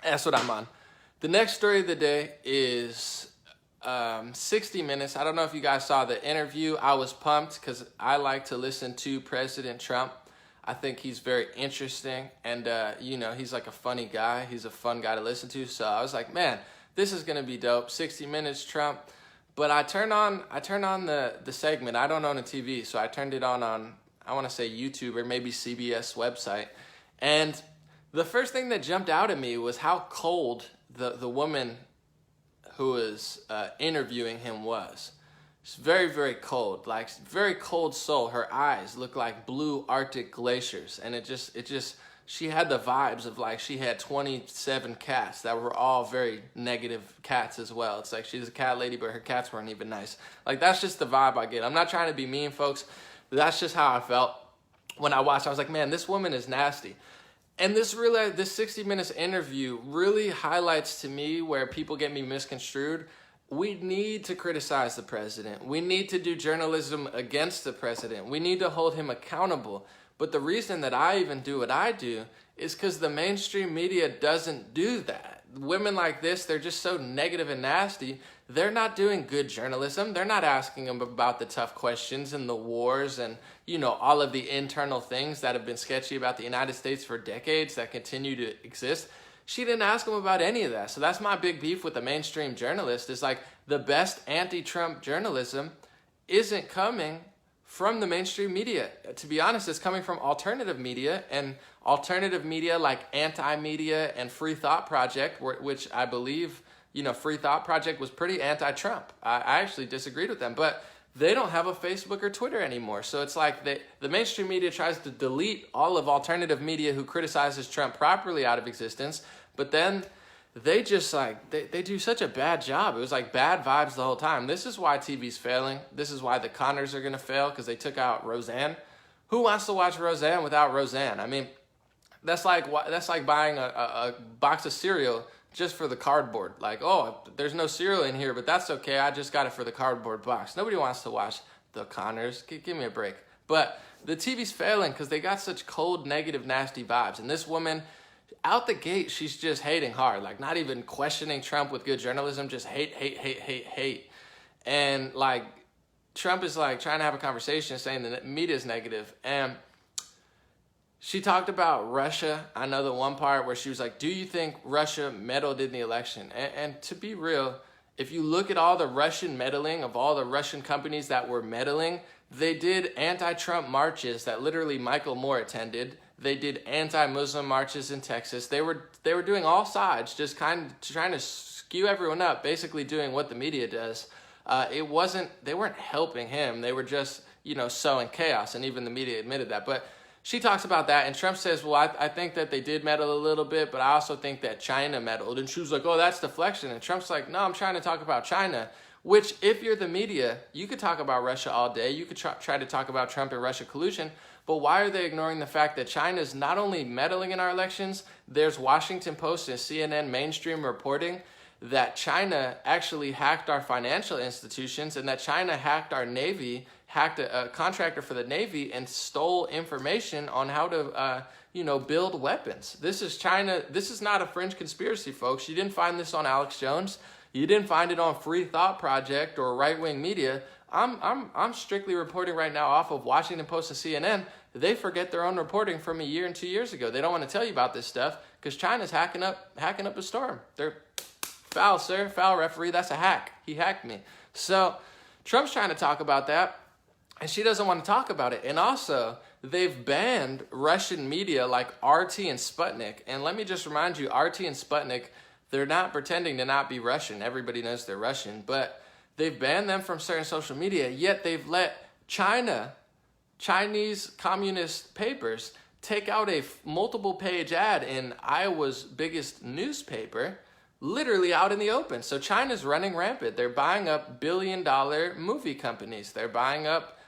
That's what I'm on. The next story of the day is 60 Minutes. I don't know if you guys saw the interview. I was pumped because I like to listen to President Trump. I think he's very interesting, and he's like a funny guy. He's a fun guy to listen to. So I was like, man, this is gonna be dope. 60 Minutes Trump. But I turned on the segment. I don't own a TV, so I turned it on I want to say YouTube or maybe CBS website. And the first thing that jumped out at me was how cold the woman who was interviewing him was. She's very, very cold, like very cold soul. Her eyes look like blue Arctic glaciers, and it just she had the vibes of like she had 27 cats that were all very negative cats as well. It's like she's a cat lady, but her cats weren't even nice. Like that's just the vibe I get. I'm not trying to be mean, folks, but that's just how I felt when I watched. I was like, man, this woman is nasty. And this 60 Minutes interview really highlights to me where people get me misconstrued. We need to criticize the president. We need to do journalism against the president. We need to hold him accountable. But the reason that I even do what I do is because the mainstream media doesn't do that. Women like this, they're just so negative and nasty. They're not doing good journalism. They're not asking them about the tough questions and the wars and, all of the internal things that have been sketchy about the United States for decades that continue to exist. She didn't ask him about any of that. So that's my big beef with the mainstream journalist is like the best anti-Trump journalism isn't coming from the mainstream media. To be honest, it's coming from alternative media, and alternative media like Anti-Media and Free Thought Project, which I believe, Free Thought Project was pretty anti-Trump. I actually disagreed with them, but they don't have a Facebook or Twitter anymore. So it's like the mainstream media tries to delete all of alternative media who criticizes Trump properly out of existence, but then they just they do such a bad job. It was like bad vibes the whole time. This is why TV's failing. This is why the Connors are gonna fail, because they took out Roseanne. Who wants to watch Roseanne without Roseanne? I mean, that's like buying a box of cereal just for the cardboard. Like, oh, there's no cereal in here, but that's okay. I just got it for the cardboard box. Nobody wants to watch the Connors. Give me a break. But the TV's failing because they got such cold, negative, nasty vibes. And this woman, out the gate, she's just hating hard. Like, not even questioning Trump with good journalism, just hate. And, like, Trump is, like, trying to have a conversation saying the media is negative. And she talked about Russia. I know the one part where she was like, do you think Russia meddled in the election? And to be real, if you look at all the Russian meddling of all the Russian companies that were meddling, they did anti-Trump marches that literally Michael Moore attended. They did anti-Muslim marches in Texas. They were doing all sides, just kind of trying to skew everyone up, basically doing what the media does. They weren't helping him. They were just, sowing chaos, and even the media admitted that. But she talks about that, and Trump says, well, I think that they did meddle a little bit, but I also think that China meddled. And she was like, oh, that's deflection. And Trump's like, no, I'm trying to talk about China, which if you're the media, you could talk about Russia all day. You could try to talk about Trump and Russia collusion, but why are they ignoring the fact that China is not only meddling in our elections, there's Washington Post and CNN mainstream reporting that China actually hacked our financial institutions and that China hacked our Navy, hacked a contractor for the Navy and stole information on how to, build weapons. This is China. This is not a fringe conspiracy, folks. You didn't find this on Alex Jones. You didn't find it on Free Thought Project or right-wing media. I'm strictly reporting right now off of Washington Post and CNN. They forget their own reporting from a year and 2 years ago. They don't want to tell you about this stuff because China's hacking up a storm. They're foul, sir. Foul, referee. That's a hack. He hacked me. So Trump's trying to talk about that, and she doesn't want to talk about it. And also, they've banned Russian media like RT and Sputnik. And let me just remind you, RT and Sputnik, they're not pretending to not be Russian. Everybody knows they're Russian, but they've banned them from certain social media, yet they've let Chinese communist papers take out a multiple page ad in Iowa's biggest newspaper, literally out in the open. So China's running rampant. They're buying up billion-dollar movie companies. They're buying up,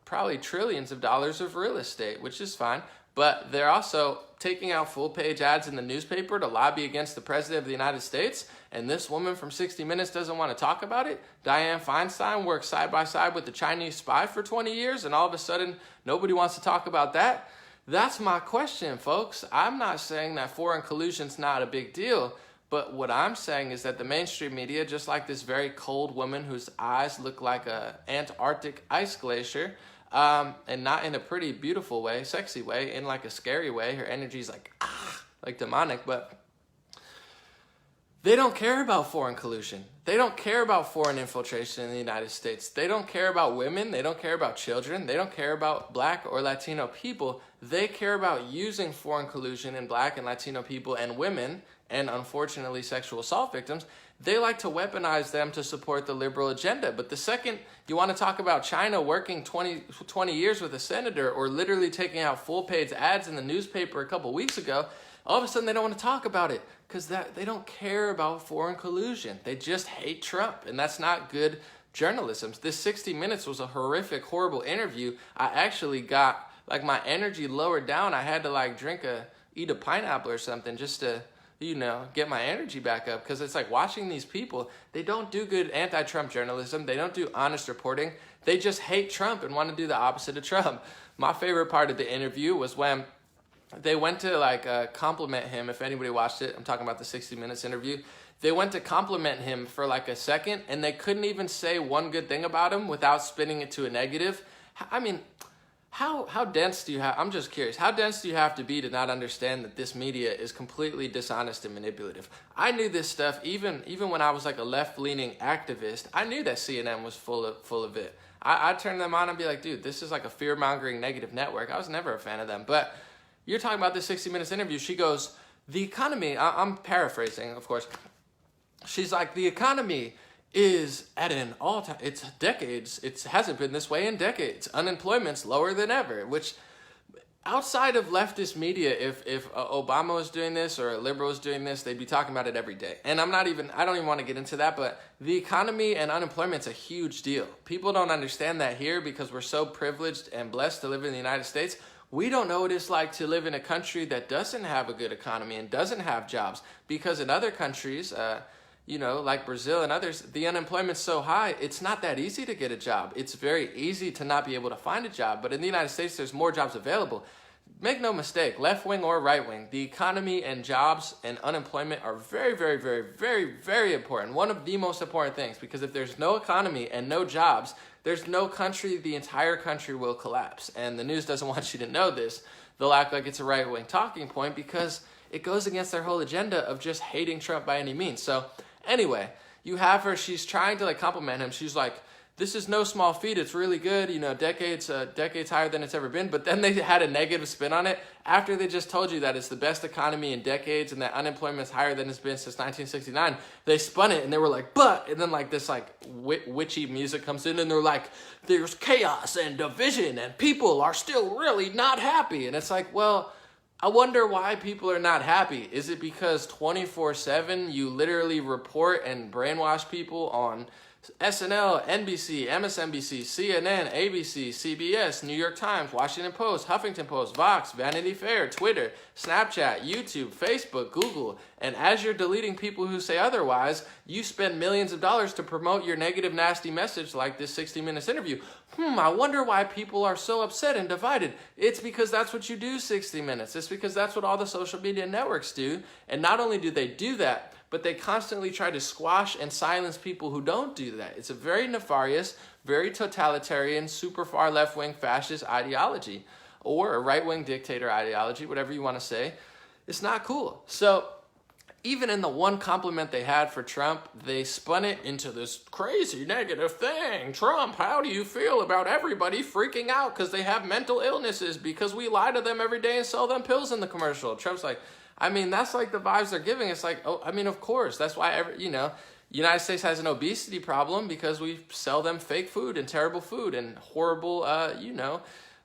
probably trillions of dollars of real estate, which is fine. But they're also taking out full-page ads in the newspaper to lobby against the president of the United States. And this woman from 60 Minutes doesn't want to talk about it. Dianne Feinstein worked side by side with the Chinese spy for 20 years, and all of a sudden, nobody wants to talk about that. That's my question, folks. I'm not saying that foreign collusion's not a big deal, but what I'm saying is that the mainstream media, just like this very cold woman whose eyes look like a Antarctic ice glacier, and not in a pretty beautiful way, sexy way, in like a scary way. Her energy's like demonic, but they don't care about foreign collusion. They don't care about foreign infiltration in the United States. They don't care about women. They don't care about children. They don't care about Black or Latino people. They care about using foreign collusion in Black and Latino people and women, and unfortunately sexual assault victims. They like to weaponize them to support the liberal agenda. But the second you want to talk about China working 20 years with a senator, or literally taking out full-page ads in the newspaper a couple weeks ago, all of a sudden they don't want to talk about it because they don't care about foreign collusion. They just hate Trump, and that's not good journalism. This 60 Minutes was a horrific, horrible interview. I actually got like my energy lowered down. I had to eat a pineapple or something just to, get my energy back up, because it's like watching these people, they don't do good anti-Trump journalism. They don't do honest reporting. They just hate Trump and want to do the opposite of Trump. My favorite part of the interview was when they went to compliment him. If anybody watched it, I'm talking about the 60 Minutes interview. They went to compliment him for like a second, and they couldn't even say one good thing about him without spinning it to a negative. I mean, how dense do you have? I'm just curious. How dense do you have to be to not understand that this media is completely dishonest and manipulative? I knew this stuff even when I was like a left-leaning activist. I knew that CNN was full of it. I'd turn them on and be like, dude, this is like a fear-mongering negative network. I was never a fan of them, but you're talking about this 60 Minutes interview. She goes, the economy, I'm paraphrasing, of course. She's like, the economy is at an all-time, it's decades, it hasn't been this way in decades. Unemployment's lower than ever, which outside of leftist media, if Obama was doing this or a liberal was doing this, they'd be talking about it every day. And I don't even want to get into that, but the economy and unemployment's a huge deal. People don't understand that here because we're so privileged and blessed to live in the United States. We don't know what it's like to live in a country that doesn't have a good economy and doesn't have jobs, because in other countries, like Brazil and others, the unemployment's so high, it's not that easy to get a job. It's very easy to not be able to find a job. But in the United States, there's more jobs available. Make no mistake, left wing or right wing, the economy and jobs and unemployment are very, very, very, very, very important. One of the most important things, because if there's no economy and no jobs, there's no country, the entire country will collapse. And the news doesn't want you to know this. They'll act like it's a right wing talking point because it goes against their whole agenda of just hating Trump by any means. So anyway, you have her, she's trying to compliment him. She's like, this is no small feat, it's really good, decades higher than it's ever been. But then they had a negative spin on it after they just told you that it's the best economy in decades and that unemployment's higher than it's been since 1969. They spun it and they were like, but, and then this witchy music comes in and they're like, there's chaos and division and people are still really not happy. And it's like, well, I wonder why people are not happy. Is it because 24/7 you literally report and brainwash people on SNL, NBC, MSNBC, CNN, ABC, CBS, New York Times, Washington Post, Huffington Post, Vox, Vanity Fair, Twitter, Snapchat, YouTube, Facebook, Google, and as you're deleting people who say otherwise, you spend millions of dollars to promote your negative, nasty message like this 60 Minutes interview. I wonder why people are so upset and divided. It's because that's what you do, 60 Minutes. It's because that's what all the social media networks do. And not only do they do that, but they constantly try to squash and silence people who don't do that. It's a very nefarious, very totalitarian, super far left-wing fascist ideology, or a right-wing dictator ideology, whatever you want to say. It's not cool. So even in the one compliment they had for Trump, they spun it into this crazy negative thing. Trump, how do you feel about everybody freaking out because they have mental illnesses because we lie to them every day and sell them pills in the commercial? Trump's like, that's like the vibes they're giving. It's like, of course. That's why, United States has an obesity problem because we sell them fake food and terrible food and horrible,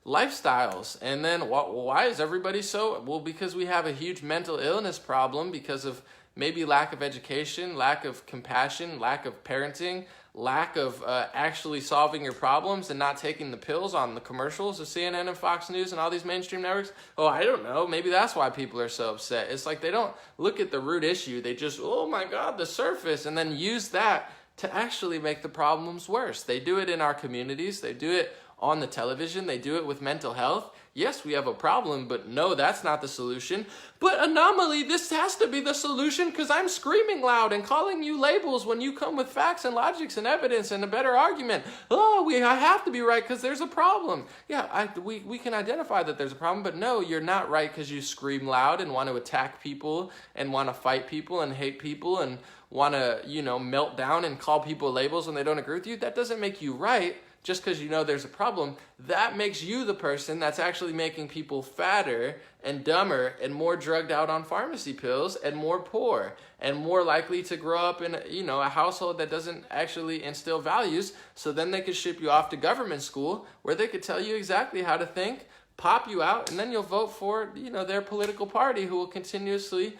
lifestyles. And then why is everybody so? Well, because we have a huge mental illness problem because of maybe lack of education, lack of compassion, lack of parenting, lack of actually solving your problems and not taking the pills on the commercials of CNN and Fox News and all these mainstream networks. Oh, I don't know. Maybe that's why people are so upset. It's like they don't look at the root issue. They just, oh my God, the surface, and then use that to actually make the problems worse. They do it in our communities. They do it on the television. They do it with mental health. yes, we have a problem, but no, that's not the solution. But anomaly, this has to be the solution because I'm screaming loud and calling you labels when you come with facts and logics and evidence and a better argument. Oh, I have to be right because there's a problem. Yeah, we can identify that there's a problem, but no, you're not right because you scream loud and want to attack people and want to fight people and hate people and want to, melt down and call people labels when they don't agree with you. That doesn't make you right. Just because you know there's a problem, that makes you the person that's actually making people fatter and dumber and more drugged out on pharmacy pills and more poor and more likely to grow up in a household that doesn't actually instill values. So then they could ship you off to government school where they could tell you exactly how to think, pop you out, and then you'll vote for their political party who will continuously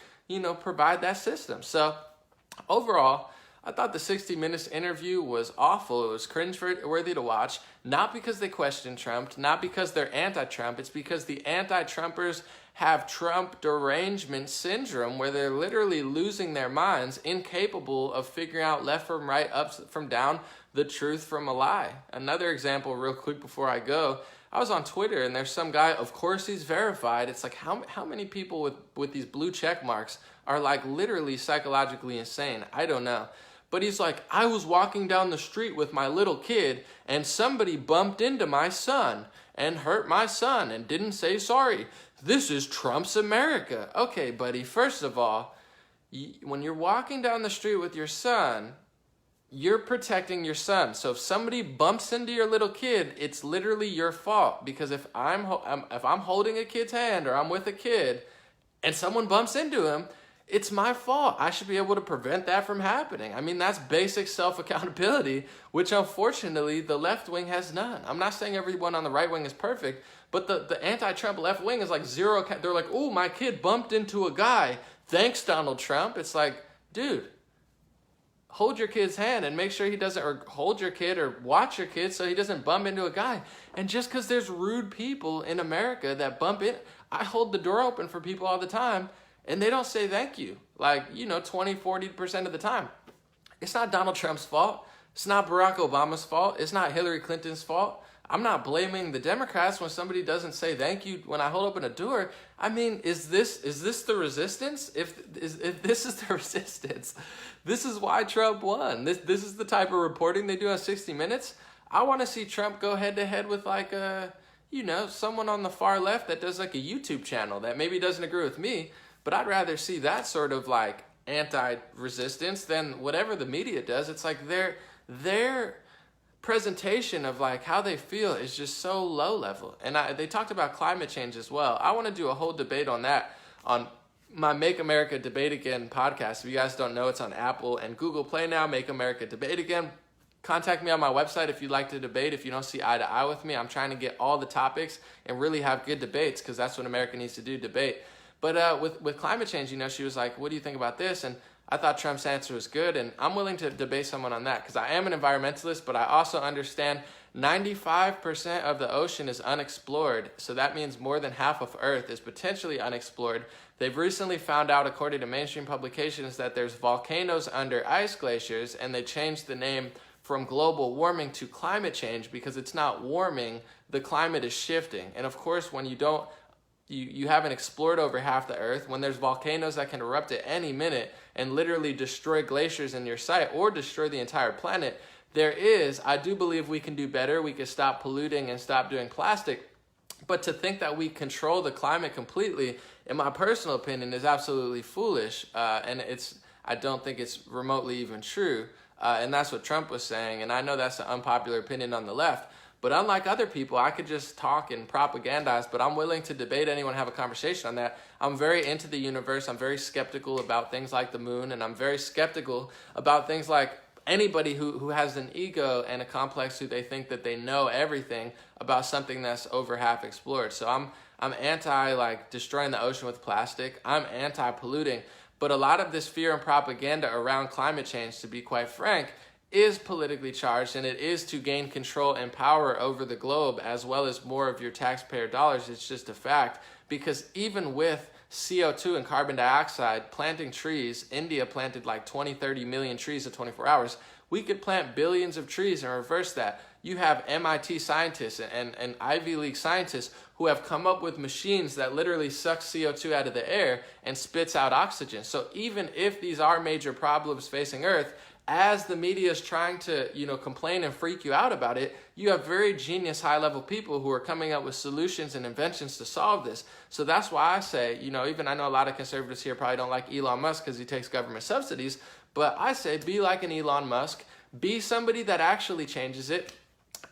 provide that system. So overall, I thought the 60 Minutes interview was awful. It was cringe-worthy to watch, not because they question Trump, not because they're anti-Trump. It's because the anti-Trumpers have Trump derangement syndrome where they're literally losing their minds, incapable of figuring out left from right, up from down, the truth from a lie. Another example real quick before I go, I was on Twitter and there's some guy, of course he's verified. It's like how many people with these blue check marks are like literally psychologically insane? I don't know. But he's like, I was walking down the street with my little kid and somebody bumped into my son and hurt my son and didn't say sorry. This is Trump's America. Okay, buddy, first of all, when you're walking down the street with your son, you're protecting your son. So if somebody bumps into your little kid, it's literally your fault. Because if I'm holding a kid's hand or I'm with a kid and someone bumps into him, it's my fault. I should be able to prevent that from happening. I mean, that's basic self-accountability, which unfortunately the left wing has none. I'm not saying everyone on the right wing is perfect, but the anti-Trump left wing is like zero. They're like, oh, my kid bumped into a guy. Thanks, Donald Trump. It's like, dude, hold your kid's hand and make sure he doesn't, or hold your kid or watch your kid so he doesn't bump into a guy. And just because there's rude people in America that bump in, I hold the door open for people all the time. And they don't say thank you, 20-40% of the time. It's not Donald Trump's fault. It's not Barack Obama's fault. It's not Hillary Clinton's fault. I'm not blaming the Democrats when somebody doesn't say thank you when I hold open a door. I mean, is this the resistance? If this is the resistance, this is why Trump won. This is the type of reporting they do on 60 Minutes. I want to see Trump go head to head with someone on the far left that does like a YouTube channel that maybe doesn't agree with me. But I'd rather see that sort of like anti-resistance than whatever the media does. It's like their presentation of like how they feel is just so low level. And they talked about climate change as well. I want to do a whole debate on that on my Make America Debate Again podcast. If you guys don't know, it's on Apple and Google Play now, Make America Debate Again. Contact me on my website if you'd like to debate. If you don't see eye to eye with me, I'm trying to get all the topics and really have good debates because that's what America needs to do, debate. But with climate change, she was like, what do you think about this? And I thought Trump's answer was good, and I'm willing to debate someone on that because I am an environmentalist, but I also understand 95% of the ocean is unexplored. So that means more than half of Earth is potentially unexplored. They've recently found out, according to mainstream publications, that there's volcanoes under ice glaciers, and they changed the name from global warming to climate change because it's not warming, the climate is shifting. And of course, when you haven't explored over half the earth, when there's volcanoes that can erupt at any minute and literally destroy glaciers in your sight or destroy the entire planet, I do believe we can do better. We can stop polluting and stop doing plastic. But to think that we control the climate completely, in my personal opinion, is absolutely foolish. And I don't think it's remotely even true. And that's what Trump was saying. And I know that's an unpopular opinion on the left. But unlike other people, I could just talk and propagandize, but I'm willing to debate anyone, have a conversation on that. I'm very into the universe. I'm very skeptical about things like the moon, and I'm very skeptical about things like anybody who has an ego and a complex who they think that they know everything about something that's over half explored. So I'm anti destroying the ocean with plastic. I'm anti-polluting. But a lot of this fear and propaganda around climate change, to be quite frank, is politically charged, and it is to gain control and power over the globe as well as more of your taxpayer dollars. It's just a fact, because even with CO2 and carbon dioxide, planting trees, India planted like 20-30 million trees in 24 hours. We could plant billions of trees and reverse that. you have MIT scientists and Ivy League scientists who have come up with machines that literally suck CO2 out of the air and spits out oxygen. So even if these are major problems facing Earth, as the media is trying to, complain and freak you out about it, you have very genius high-level people who are coming up with solutions and inventions to solve this. So that's why I say, even I know a lot of conservatives here probably don't like Elon Musk because he takes government subsidies, but I say be like an Elon Musk, be somebody that actually changes it.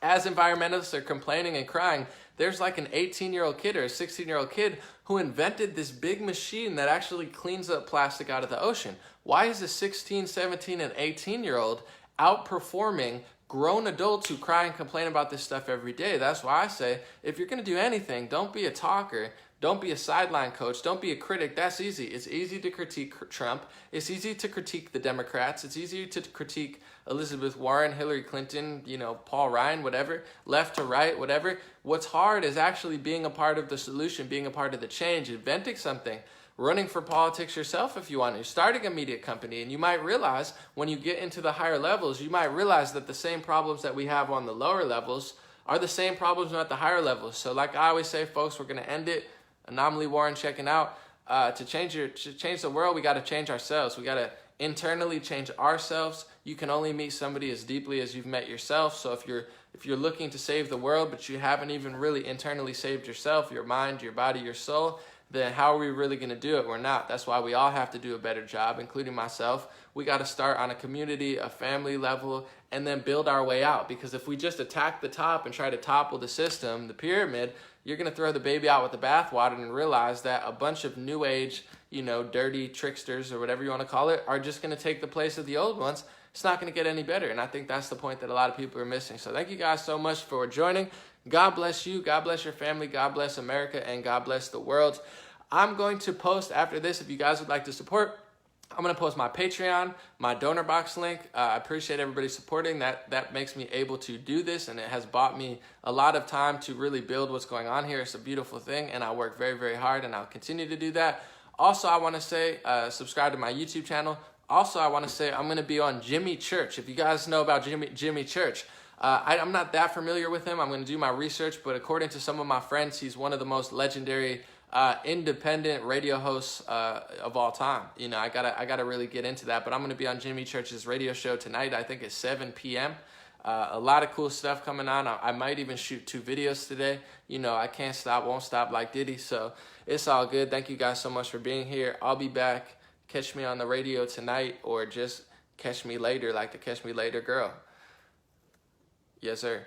As environmentalists are complaining and crying, there's like an 18-year-old kid or a 16-year-old kid who invented this big machine that actually cleans up plastic out of the ocean. Why is a 16, 17, and 18-year-old outperforming grown adults who cry and complain about this stuff every day? That's why I say, if you're going to do anything, don't be a talker. Don't be a sideline coach. Don't be a critic. That's easy. It's easy to critique Trump. It's easy to critique the Democrats. It's easy to critique Elizabeth Warren, Hillary Clinton, Paul Ryan, whatever, left to right, whatever. What's hard is actually being a part of the solution, being a part of the change, inventing something, running for politics yourself if you want to, starting a media company. And you might realize when you get into the higher levels, you might realize that the same problems that we have on the lower levels are the same problems at the higher levels. So like I always say, folks, we're going to end it. Anomaly Warren checking out. To change the world, we got to change ourselves. We got to internally change ourselves. You can only meet somebody as deeply as you've met yourself. So if you're looking to save the world, but you haven't even really internally saved yourself, your mind, your body, your soul, then how are we really going to do it? We're not. That's why we all have to do a better job, including myself. We got to start on a community, a family level, and then build our way out. Because if we just attack the top and try to topple the system, the pyramid, you're going to throw the baby out with the bathwater and realize that a bunch of new age, dirty tricksters or whatever you want to call it are just going to take the place of the old ones. It's not going to get any better. And I think that's the point that a lot of people are missing. So thank you guys so much for joining. God bless you. God bless your family. God bless America. And God bless the world. I'm going to post after this, if you guys would like to support, I'm going to post my Patreon, my donor box link. I appreciate everybody supporting. That makes me able to do this, and it has bought me a lot of time to really build what's going on here. It's a beautiful thing, and I work very, very hard, and I'll continue to do that. Also, I want to say subscribe to my YouTube channel. Also, I want to say I'm going to be on Jimmy Church. If you guys know about Jimmy Church, I'm not that familiar with him. I'm going to do my research, but according to some of my friends, he's one of the most legendary independent radio hosts of all time. I gotta really get into that, but I'm gonna be on Jimmy Church's radio show tonight. I think it's 7 p.m. A lot of cool stuff coming on. I might even shoot 2 videos today. I can't stop, won't stop like Diddy, so it's all good. Thank you guys so much for being here. I'll be back. Catch me on the radio tonight, or just catch me later like the Catch Me Later girl. Yes, sir.